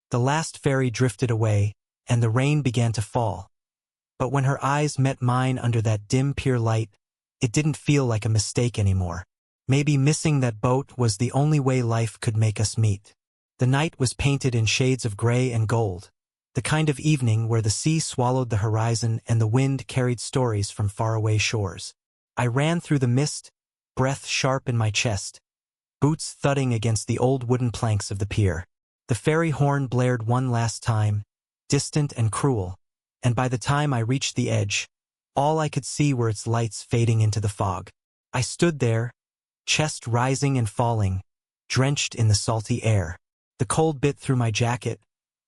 The last fairy drifted away, and the rain began to fall. But when her eyes met mine under that dim pier light, it didn't feel like a mistake anymore. Maybe missing that boat was the only way life could make us meet. The night was painted in shades of gray and gold, the kind of evening where the sea swallowed the horizon and the wind carried stories from faraway shores. I ran through the mist, breath sharp in my chest, boots thudding against the old wooden planks of the pier. The ferry horn blared one last time, distant and cruel, and by the time I reached the edge, all I could see were its lights fading into the fog. I stood there, chest rising and falling, drenched in the salty air. The cold bit through my jacket,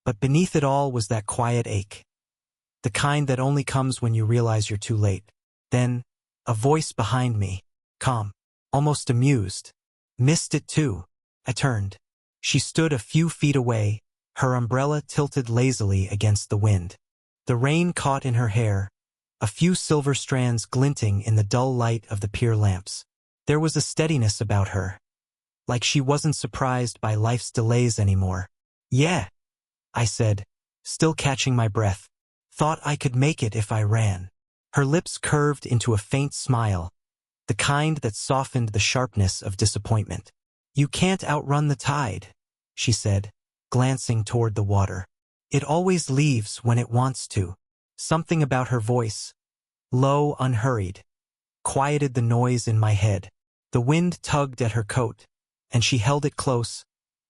but beneath it all was that quiet ache. The kind that only comes when you realize you're too late. Then, a voice behind me, calm, almost amused. Missed it too. I turned. She stood a few feet away, her umbrella tilted lazily against the wind. The rain caught in her hair, a few silver strands glinting in the dull light of the pier lamps. There was a steadiness about her, like she wasn't surprised by life's delays anymore. "Yeah," I said, still catching my breath. "Thought I could make it if I ran." Her lips curved into a faint smile, the kind that softened the sharpness of disappointment. "You can't outrun the tide," she said, glancing toward the water. "It always leaves when it wants to." Something about her voice, low, unhurried, quieted the noise in my head. The wind tugged at her coat, and she held it close,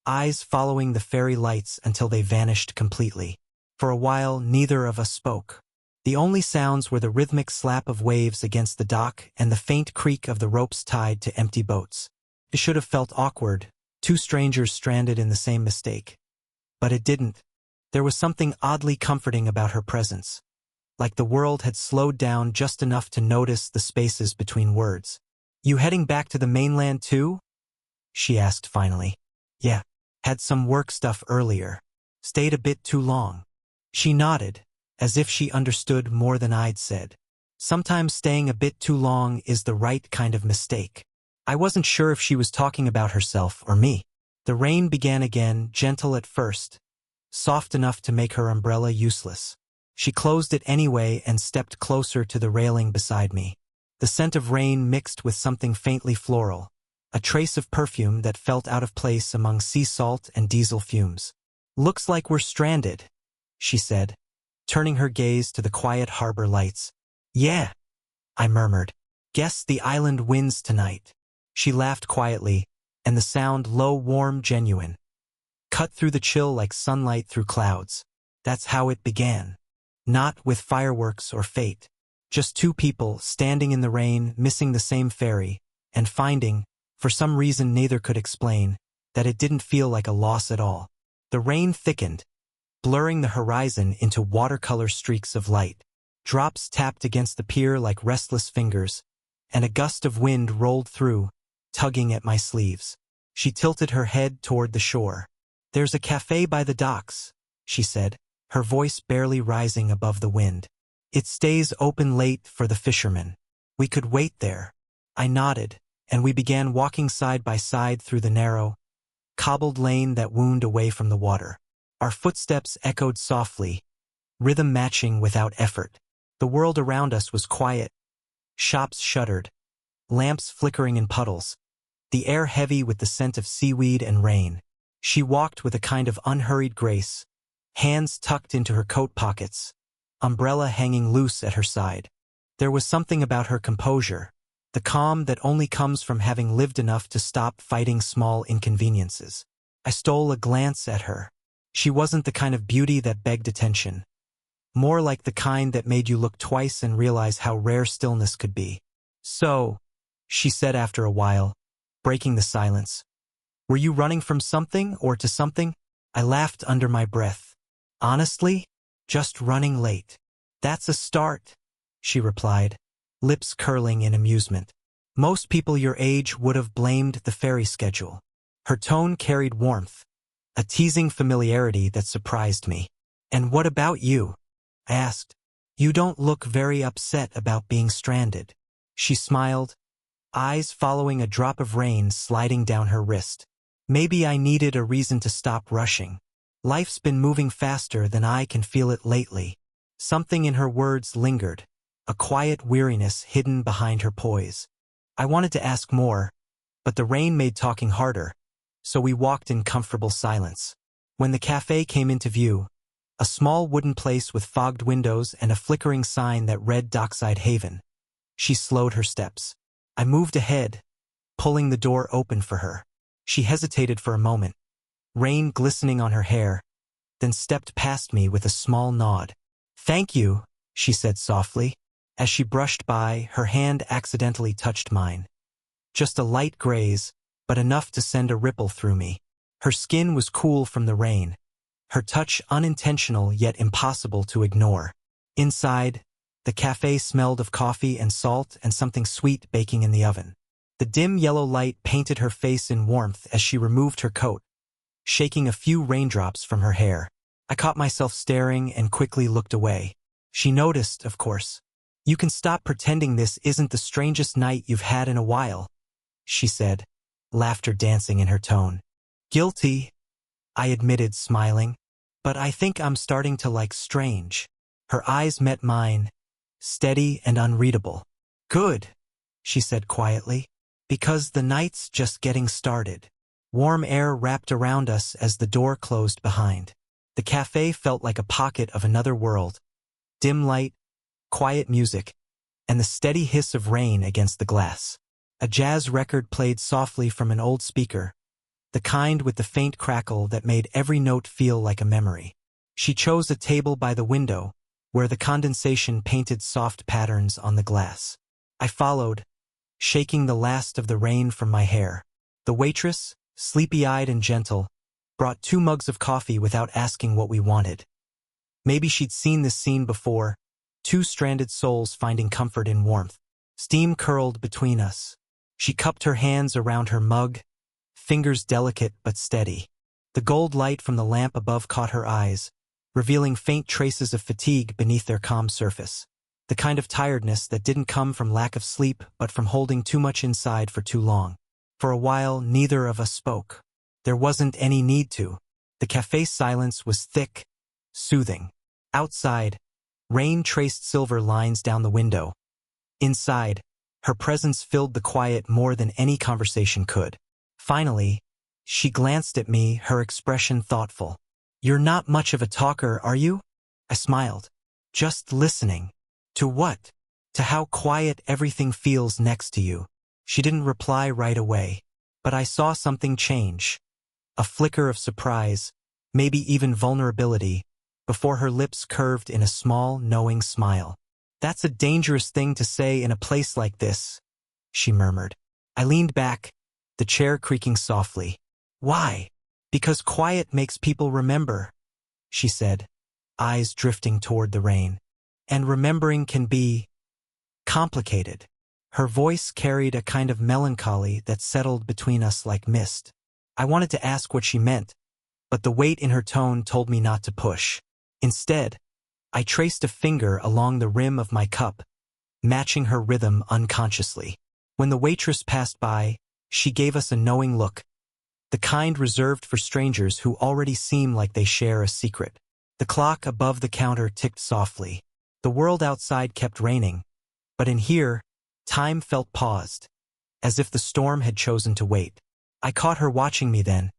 eyes following the ferry lights until they vanished completely. For a while, neither of us spoke. The only sounds were the rhythmic slap of waves against the dock and the faint creak of the ropes tied to empty boats. It should have felt awkward, two strangers stranded in the same mistake. But it didn't. There was something oddly comforting about her presence, like the world had slowed down just enough to notice the spaces between words. "You heading back to the mainland too?" she asked finally. "Yeah. Had some work stuff earlier. Stayed a bit too long." She nodded, as if she understood more than I'd said. Sometimes staying a bit too long is the right kind of mistake. I wasn't sure if she was talking about herself or me. The rain began again, gentle at first, soft enough to make her umbrella useless. She closed it anyway and stepped closer to the railing beside me. The scent of rain mixed with something faintly floral, a trace of perfume that felt out of place among sea salt and diesel fumes. "Looks like we're stranded," she said, turning her gaze to the quiet harbor lights. "Yeah," I murmured. "Guess the island wins tonight." She laughed quietly, and the sound, low, warm, genuine, cut through the chill like sunlight through clouds. That's how it began. Not with fireworks or fate. Just two people standing in the rain, missing the same ferry, and finding, for some reason neither could explain, that it didn't feel like a loss at all. The rain thickened, blurring the horizon into watercolor streaks of light. Drops tapped against the pier like restless fingers, and a gust of wind rolled through, tugging at my sleeves. She tilted her head toward the shore. "There's a cafe by the docks," she said, her voice barely rising above the wind. "It stays open late for the fishermen. We could wait there." I nodded, and we began walking side by side through the narrow, cobbled lane that wound away from the water. Our footsteps echoed softly, rhythm matching without effort. The world around us was quiet. Shops shuttered, lamps flickering in puddles, the air heavy with the scent of seaweed and rain. She walked with a kind of unhurried grace, hands tucked into her coat pockets, umbrella hanging loose at her side. There was something about her composure, the calm that only comes from having lived enough to stop fighting small inconveniences. I stole a glance at her. She wasn't the kind of beauty that begged attention, more like the kind that made you look twice and realize how rare stillness could be. "So," she said after a while, breaking the silence, "were you running from something or to something?" I laughed under my breath. "Honestly, just running late." "That's a start," she replied, lips curling in amusement. "Most people your age would have blamed the ferry schedule." Her tone carried warmth, a teasing familiarity that surprised me. "And what about you?" I asked. "You don't look very upset about being stranded." She smiled, eyes following a drop of rain sliding down her wrist. "Maybe I needed a reason to stop rushing." Life's been moving faster than I can feel it lately. Something in her words lingered, a quiet weariness hidden behind her poise. I wanted to ask more, but the rain made talking harder, so we walked in comfortable silence. When the cafe came into view, a small wooden place with fogged windows and a flickering sign that read Dockside Haven, she slowed her steps. I moved ahead, pulling the door open for her. She hesitated for a moment, rain glistening on her hair, then stepped past me with a small nod. "Thank you," she said softly. As she brushed by, her hand accidentally touched mine. Just a light graze, but enough to send a ripple through me. Her skin was cool from the rain, her touch unintentional yet impossible to ignore. Inside, the cafe smelled of coffee and salt and something sweet baking in the oven. The dim yellow light painted her face in warmth as she removed her coat, shaking a few raindrops from her hair. I caught myself staring and quickly looked away. She noticed, of course. "You can stop pretending this isn't the strangest night you've had in a while," she said, laughter dancing in her tone. "Guilty," I admitted, smiling, "but I think I'm starting to like strange." Her eyes met mine, steady and unreadable. "Good," she said quietly, "because the night's just getting started." Warm air wrapped around us as the door closed behind. The cafe felt like a pocket of another world. Dim light, quiet music, and the steady hiss of rain against the glass. A jazz record played softly from an old speaker, the kind with the faint crackle that made every note feel like a memory. She chose a table by the window, where the condensation painted soft patterns on the glass. I followed, shaking the last of the rain from my hair. The waitress, sleepy-eyed and gentle, brought 2 mugs of coffee without asking what we wanted. Maybe she'd seen this scene before, 2 stranded souls finding comfort in warmth. Steam curled between us. She cupped her hands around her mug, fingers delicate but steady. The gold light from the lamp above caught her eyes, revealing faint traces of fatigue beneath their calm surface. The kind of tiredness that didn't come from lack of sleep but from holding too much inside for too long. For a while, neither of us spoke. There wasn't any need to. The cafe's silence was thick, soothing. Outside, rain traced silver lines down the window. Inside, her presence filled the quiet more than any conversation could. Finally, she glanced at me, her expression thoughtful. "You're not much of a talker, are you?" I smiled. "Just listening." "To what?" "To how quiet everything feels next to you." She didn't reply right away, but I saw something change. A flicker of surprise, maybe even vulnerability, before her lips curved in a small, knowing smile. "That's a dangerous thing to say in a place like this," she murmured. I leaned back, the chair creaking softly. "Why?" "Because quiet makes people remember," she said, eyes drifting toward the rain. "And remembering can be complicated." Her voice carried a kind of melancholy that settled between us like mist. I wanted to ask what she meant, but the weight in her tone told me not to push. Instead, I traced a finger along the rim of my cup, matching her rhythm unconsciously. When the waitress passed by, she gave us a knowing look, the kind reserved for strangers who already seem like they share a secret. The clock above the counter ticked softly. The world outside kept raining, but in here, time felt paused, as if the storm had chosen to wait. I caught her watching me then,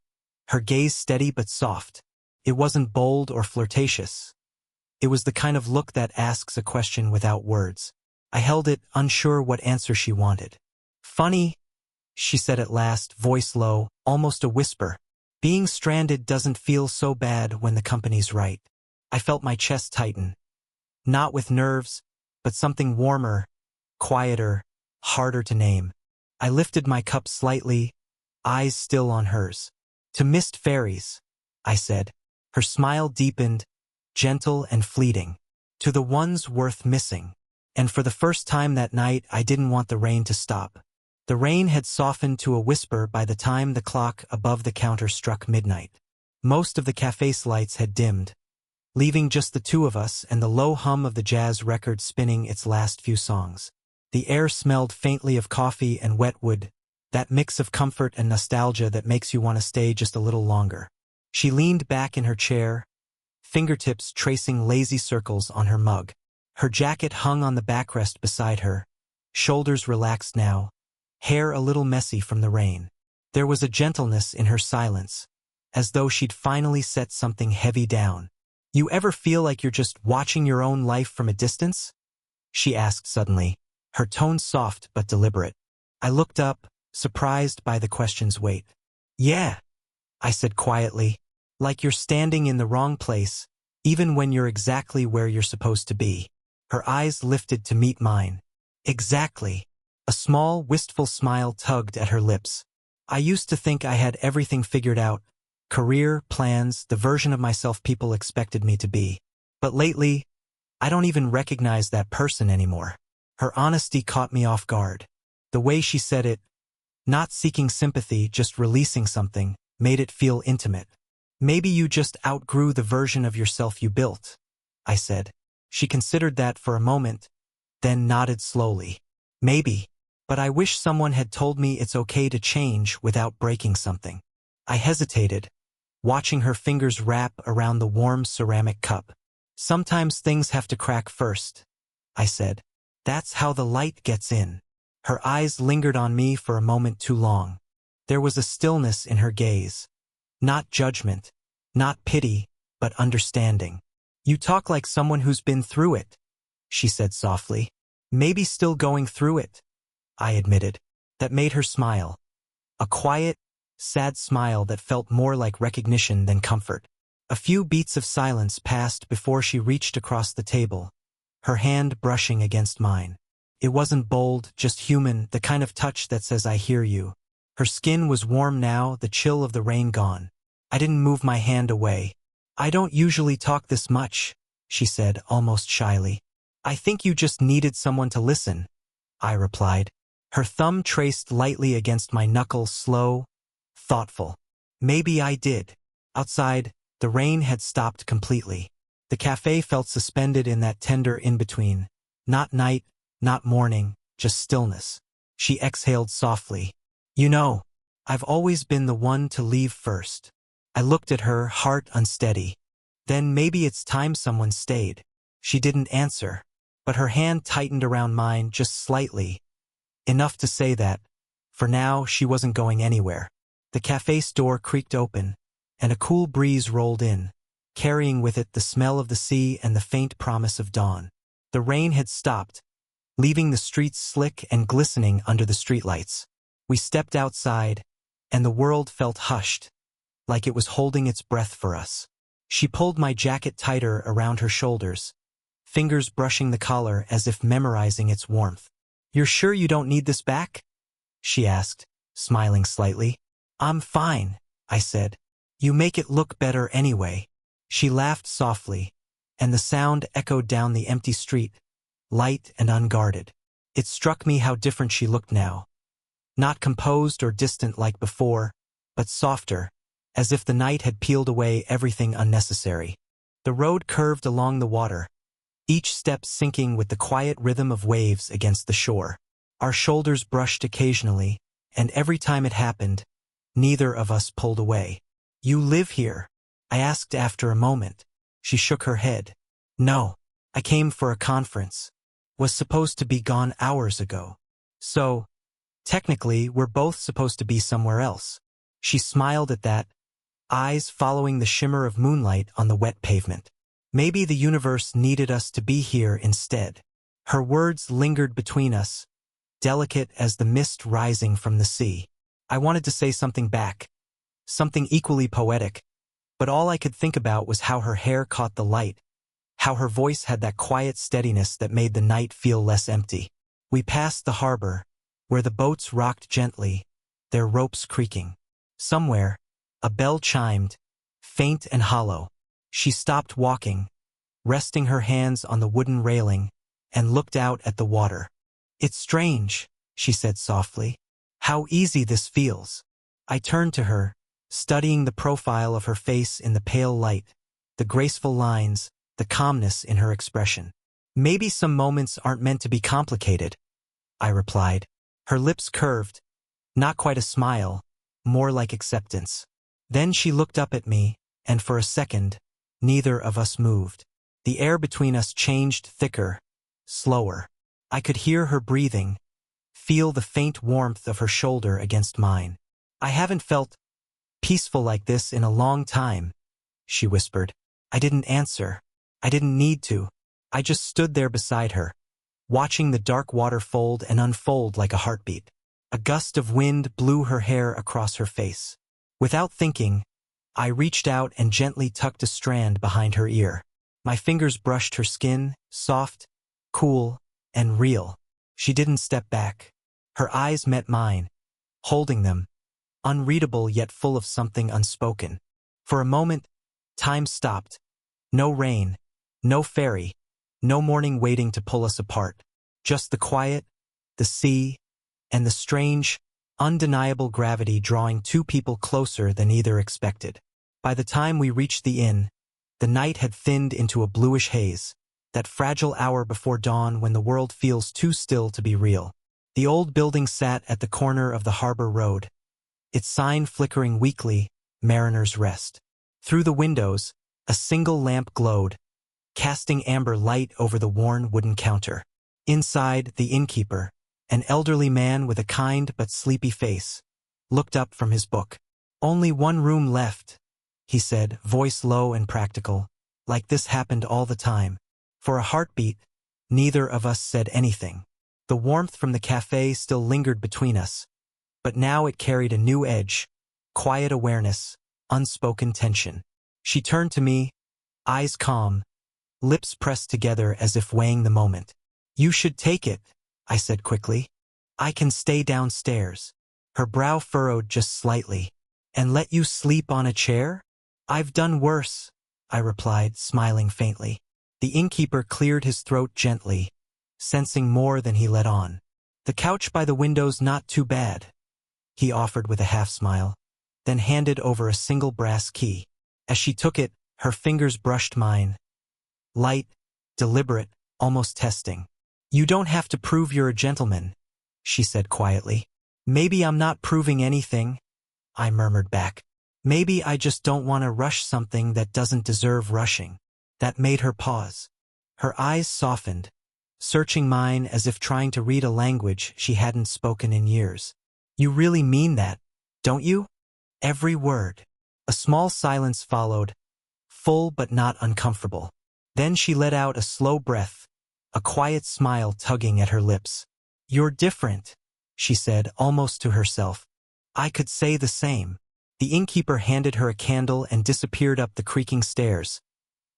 her gaze steady but soft. It wasn't bold or flirtatious. It was the kind of look that asks a question without words. I held it, unsure what answer she wanted. "Funny," she said at last, voice low, almost a whisper. "Being stranded doesn't feel so bad when the company's right." I felt my chest tighten. Not with nerves, but something warmer, quieter, harder to name. I lifted my cup slightly, eyes still on hers. "To missed ferries," I said. Her smile deepened, gentle and fleeting. "To the ones worth missing." And for the first time that night, I didn't want the rain to stop. The rain had softened to a whisper by the time the clock above the counter struck midnight. Most of the cafe's lights had dimmed, leaving just the 2 of us and the low hum of the jazz record spinning its last few songs. The air smelled faintly of coffee and wet wood, that mix of comfort and nostalgia that makes you want to stay just a little longer. She leaned back in her chair, fingertips tracing lazy circles on her mug. Her jacket hung on the backrest beside her, shoulders relaxed now, hair a little messy from the rain. There was a gentleness in her silence, as though she'd finally set something heavy down. "You ever feel like you're just watching your own life from a distance?" she asked suddenly, her tone soft but deliberate. I looked up, surprised by the question's weight. "Yeah," I said quietly, "like you're standing in the wrong place, even when you're exactly where you're supposed to be." Her eyes lifted to meet mine. "Exactly." A small, wistful smile tugged at her lips. "I used to think I had everything figured out, career, plans, the version of myself people expected me to be. But lately, I don't even recognize that person anymore." Her honesty caught me off guard. The way she said it, not seeking sympathy, just releasing something, made it feel intimate. "Maybe you just outgrew the version of yourself you built," I said. She considered that for a moment, then nodded slowly. "Maybe, but I wish someone had told me it's okay to change without breaking something." I hesitated, watching her fingers wrap around the warm ceramic cup. "Sometimes things have to crack first," I said. "That's how the light gets in." Her eyes lingered on me for a moment too long. There was a stillness in her gaze. Not judgment, not pity, but understanding. "You talk like someone who's been through it," she said softly. "Maybe still going through it," I admitted. That made her smile. A quiet, sad smile that felt more like recognition than comfort. A few beats of silence passed before she reached across the table, her hand brushing against mine. It wasn't bold, just human, the kind of touch that says "I hear you." Her skin was warm now, the chill of the rain gone. I didn't move my hand away. "I don't usually talk this much," she said, almost shyly. "I think you just needed someone to listen," I replied. Her thumb traced lightly against my knuckle, slow, thoughtful. Maybe I did. Outside, the rain had stopped completely. The cafe felt suspended in that tender in-between. Not night, not morning, just stillness. She exhaled softly. "You know, I've always been the one to leave first." I looked at her, heart unsteady. "Then maybe it's time someone stayed." She didn't answer, but her hand tightened around mine just slightly, enough to say that, for now, she wasn't going anywhere. The cafe's door creaked open, and a cool breeze rolled in, carrying with it the smell of the sea and the faint promise of dawn. The rain had stopped, leaving the streets slick and glistening under the streetlights. We stepped outside, and the world felt hushed, like it was holding its breath for us. She pulled my jacket tighter around her shoulders, fingers brushing the collar as if memorizing its warmth. "You're sure you don't need this back?" she asked, smiling slightly. "I'm fine," I said. "You make it look better anyway." She laughed softly, and the sound echoed down the empty street, light and unguarded. It struck me how different she looked now. Not composed or distant like before, but softer, as if the night had peeled away everything unnecessary. The road curved along the water, each step syncing with the quiet rhythm of waves against the shore. Our shoulders brushed occasionally, and every time it happened, neither of us pulled away. "You live here?" I asked after a moment. She shook her head. "No, I came for a conference. Was supposed to be gone hours ago. So, technically, we're both supposed to be somewhere else." She smiled at that, eyes following the shimmer of moonlight on the wet pavement. "Maybe the universe needed us to be here instead." Her words lingered between us, delicate as the mist rising from the sea. I wanted to say something back, something equally poetic, but all I could think about was how her hair caught the light, how her voice had that quiet steadiness that made the night feel less empty. We passed the harbor, where the boats rocked gently, their ropes creaking. Somewhere, a bell chimed, faint and hollow. She stopped walking, resting her hands on the wooden railing, and looked out at the water. "It's strange," she said softly, "how easy this feels." I turned to her, studying the profile of her face in the pale light, the graceful lines, the calmness in her expression. "Maybe some moments aren't meant to be complicated," I replied. Her lips curved, not quite a smile, more like acceptance. Then she looked up at me, and for a second, neither of us moved. The air between us changed thicker, slower. I could hear her breathing, feel the faint warmth of her shoulder against mine. I haven't felt peaceful like this in a long time, she whispered. I didn't answer. I didn't need to. I just stood there beside her, watching the dark water fold and unfold like a heartbeat. A gust of wind blew her hair across her face. Without thinking, I reached out and gently tucked a strand behind her ear. My fingers brushed her skin, soft, cool, and real. She didn't step back. Her eyes met mine, holding them, unreadable yet full of something unspoken. For a moment, time stopped. No rain, no ferry, no morning waiting to pull us apart. Just the quiet, the sea, and the strange, undeniable gravity drawing two people closer than either expected. By the time we reached the inn, the night had thinned into a bluish haze, that fragile hour before dawn when the world feels too still to be real. The old building sat at the corner of the harbor road, its sign flickering weakly, Mariner's Rest. Through the windows, a single lamp glowed, casting amber light over the worn wooden counter. Inside, the innkeeper, an elderly man with a kind but sleepy face, looked up from his book. "Only one room left," he said, voice low and practical, like this happened all the time. For a heartbeat, neither of us said anything. The warmth from the cafe still lingered between us, but now it carried a new edge, quiet awareness, unspoken tension. She turned to me, eyes calm, lips pressed together as if weighing the moment. "You should take it," I said quickly. "I can stay downstairs." Her brow furrowed just slightly. "And let you sleep on a chair?" "I've done worse," I replied, smiling faintly. The innkeeper cleared his throat gently, sensing more than he let on. "The couch by the window's not too bad," he offered with a half-smile, then handed over a single brass key. As she took it, her fingers brushed mine. Light, deliberate, almost testing. "You don't have to prove you're a gentleman," she said quietly. "Maybe I'm not proving anything," I murmured back. "Maybe I just don't want to rush something that doesn't deserve rushing." That made her pause. Her eyes softened, searching mine as if trying to read a language she hadn't spoken in years. "You really mean that, don't you?" "Every word." A small silence followed, full but not uncomfortable. Then she let out a slow breath, a quiet smile tugging at her lips. "You're different," she said, almost to herself. I could say the same. The innkeeper handed her a candle and disappeared up the creaking stairs,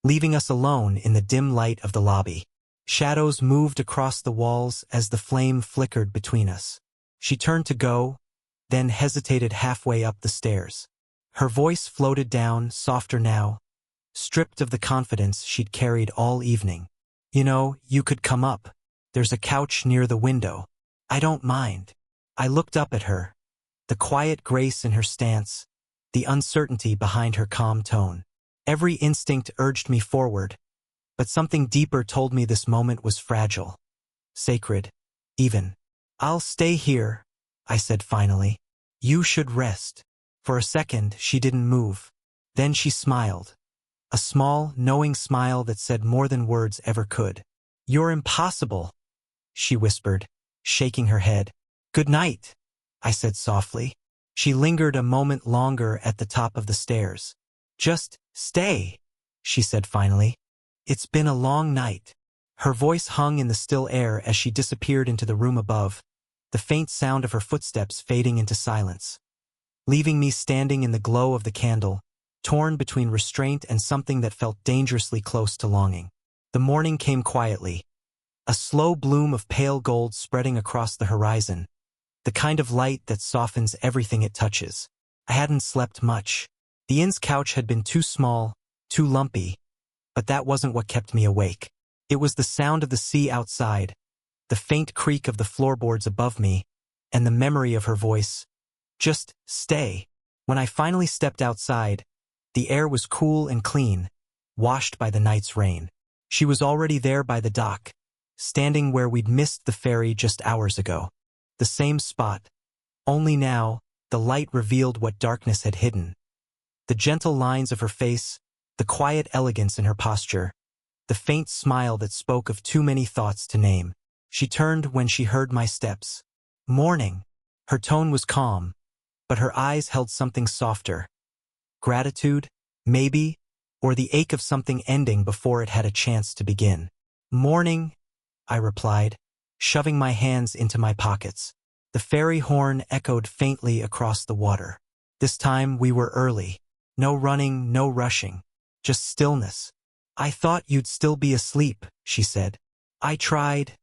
leaving us alone in the dim light of the lobby. Shadows moved across the walls as the flame flickered between us. She turned to go, then hesitated halfway up the stairs. Her voice floated down, softer now, stripped of the confidence she'd carried all evening. "You know, you could come up. There's a couch near the window. I don't mind." I looked up at her, the quiet grace in her stance, the uncertainty behind her calm tone. Every instinct urged me forward, but something deeper told me this moment was fragile, sacred, even. "I'll stay here," I said finally. "You should rest." For a second, she didn't move. Then she smiled. A small, knowing smile that said more than words ever could. "You're impossible," she whispered, shaking her head. "Good night," I said softly. She lingered a moment longer at the top of the stairs. "Just stay," she said finally. "It's been a long night." Her voice hung in the still air as she disappeared into the room above, the faint sound of her footsteps fading into silence, leaving me standing in the glow of the candle, torn between restraint and something that felt dangerously close to longing. The morning came quietly, a slow bloom of pale gold spreading across the horizon, the kind of light that softens everything it touches. I hadn't slept much. The inn's couch had been too small, too lumpy, but that wasn't what kept me awake. It was the sound of the sea outside, the faint creak of the floorboards above me, and the memory of her voice. "Just stay." When I finally stepped outside, the air was cool and clean, washed by the night's rain. She was already there by the dock, standing where we'd missed the ferry just hours ago. The same spot, only now, the light revealed what darkness had hidden. The gentle lines of her face, the quiet elegance in her posture, the faint smile that spoke of too many thoughts to name. She turned when she heard my steps. Morning. Her tone was calm, but her eyes held something softer. Gratitude, maybe, or the ache of something ending before it had a chance to begin. Morning, I replied, shoving my hands into my pockets. The ferry horn echoed faintly across the water. This time we were early. No running, no rushing. Just stillness. I thought you'd still be asleep, she said. I tried,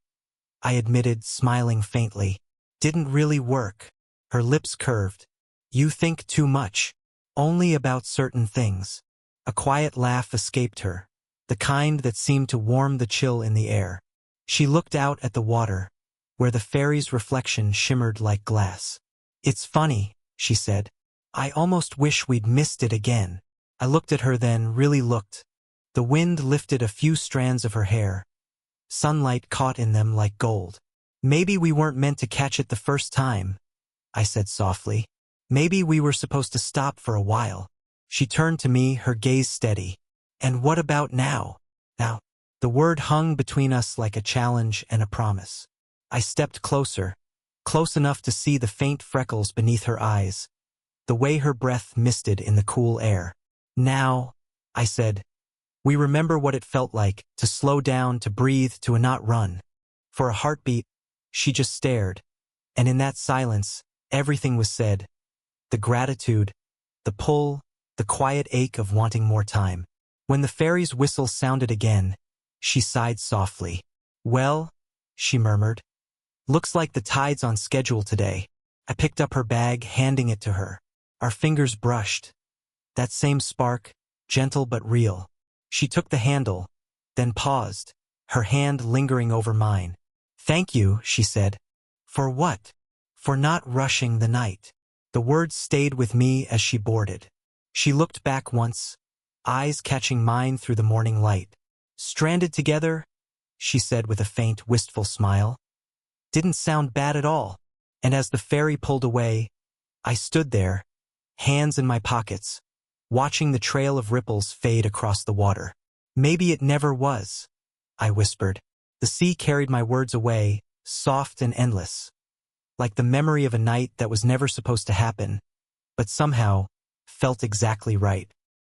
I admitted, smiling faintly. Didn't really work. Her lips curved. You think too much. Only about certain things. A quiet laugh escaped her, the kind that seemed to warm the chill in the air. She looked out at the water, where the ferry's reflection shimmered like glass. It's funny, she said. I almost wish we'd missed it again. I looked at her then, really looked. The wind lifted a few strands of her hair. Sunlight caught in them like gold. Maybe we weren't meant to catch it the first time, I said softly. Maybe we were supposed to stop for a while. She turned to me, her gaze steady. And what about now? Now, the word hung between us like a challenge and a promise. I stepped closer, close enough to see the faint freckles beneath her eyes, the way her breath misted in the cool air. Now, I said, we remember what it felt like to slow down, to breathe, to not run. For a heartbeat, she just stared, and in that silence, everything was said. The gratitude, the pull, the quiet ache of wanting more time. When the ferry's whistle sounded again, she sighed softly. Well, she murmured. Looks like the tide's on schedule today. I picked up her bag, handing it to her. Our fingers brushed. That same spark, gentle but real. She took the handle, then paused, her hand lingering over mine. Thank you, she said. For what? For not rushing the night. The words stayed with me as she boarded. She looked back once, eyes catching mine through the morning light. Stranded together, she said with a faint, wistful smile. Didn't sound bad at all. And as the ferry pulled away, I stood there, hands in my pockets, watching the trail of ripples fade across the water. Maybe it never was, I whispered. The sea carried my words away, soft and endless, like the memory of a night that was never supposed to happen, but somehow felt exactly right.